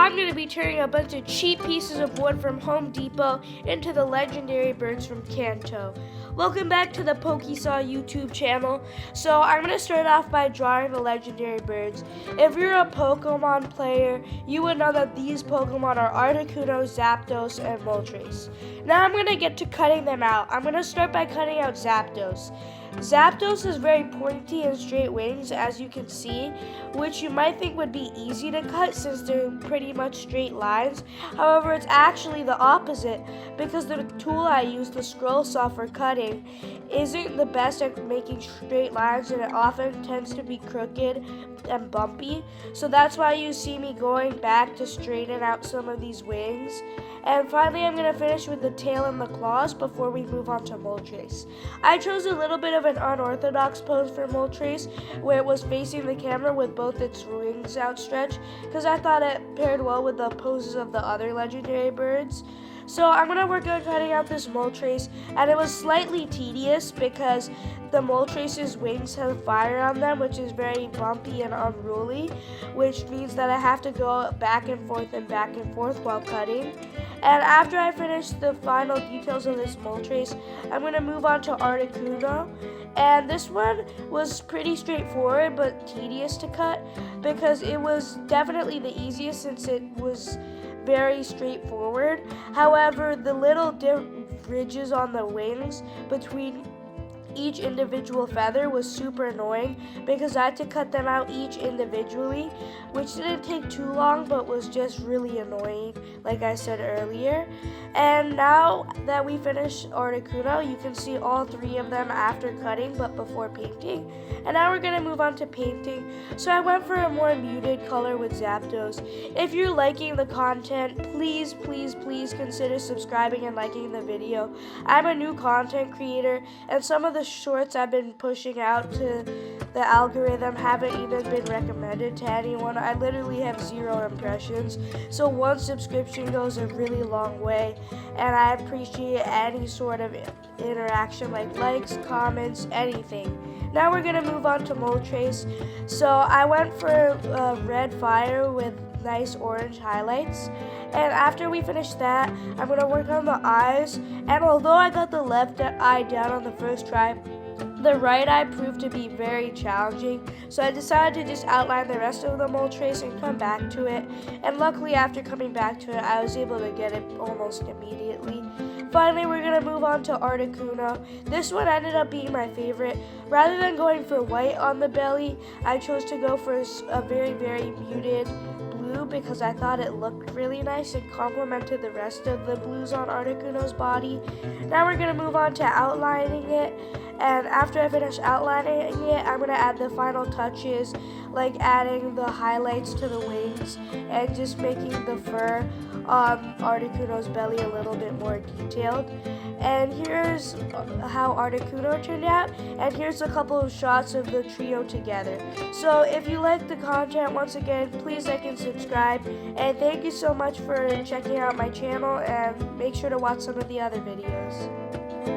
I'm going to be turning a bunch of cheap pieces of wood from Home Depot into the legendary birds from Kanto. Welcome back to the Pokesaw YouTube channel. So I'm going to start off by drawing the legendary birds. If you're a Pokemon player, you would know that these Pokemon are Articuno, Zapdos, and Moltres. Now I'm going to get to cutting them out. I'm going to start by cutting out Zapdos. Zapdos has very pointy and straight wings, as you can see, which you might think would be easy to cut since they're pretty much straight lines. However, it's actually the opposite because the tool I use, the scroll saw for cutting, isn't the best at making straight lines, and it often tends to be crooked and bumpy. So that's why you see me going back to straighten out some of these wings. And finally, I'm going to finish with the tail and the claws before we move on to Moltres. I chose a little bit of an unorthodox pose for Moltres, where it was facing the camera with both its wings outstretched, because I thought it paired well with the poses of the other legendary birds. So I'm going to work on cutting out this Moltres, and it was slightly tedious because the Moltres' wings have fire on them, which is very bumpy and unruly, which means that I have to go back and forth while cutting. And after I finish the final details of this Moltres, I'm going to move on to Articuno. And this one was pretty straightforward but tedious to cut because it was definitely the easiest since it was very straightforward. However, the little ridges on the wings between each individual feather was super annoying because I had to cut them out each individually, which didn't take too long but was just really annoying, like I said earlier. And now that we finished Articuno, you can see all three of them after cutting but before painting. And now we're going to move on to painting. So I went for a more muted color with Zapdos. If you're liking the content, please consider subscribing and liking the video. I'm a new content creator, and some of the shorts I've been pushing out to the algorithm haven't even been recommended to anyone. I literally have 0 impressions, so one subscription goes a really long way, and I appreciate any sort of interaction like likes, comments, anything. Now we're going to move on to Moltres. So I went for red fire with nice orange highlights, and after we finish that, I'm going to work on the eyes. And although I got the left eye down on the first try, the right eye proved to be very challenging, so I decided to just outline the rest of the Moltres and come back to it. And luckily, after coming back to it, I was able to get it almost immediately. Finally, we're going to move on to Articuno. This one ended up being my favorite. Rather than going for white on the belly, I chose to go for a very muted blue because I thought it looked really nice and complemented the rest of the blues on Articuno's body. Now we're going to move on to outlining it. And after I finish outlining it, I'm going to add the final touches, like adding the highlights to the wings and just making the fur on Articuno's belly a little bit more detailed. And here's how Articuno turned out, and here's a couple of shots of the trio together. So if you like the content, once again, please like and subscribe. And thank you so much for checking out my channel, and make sure to watch some of the other videos.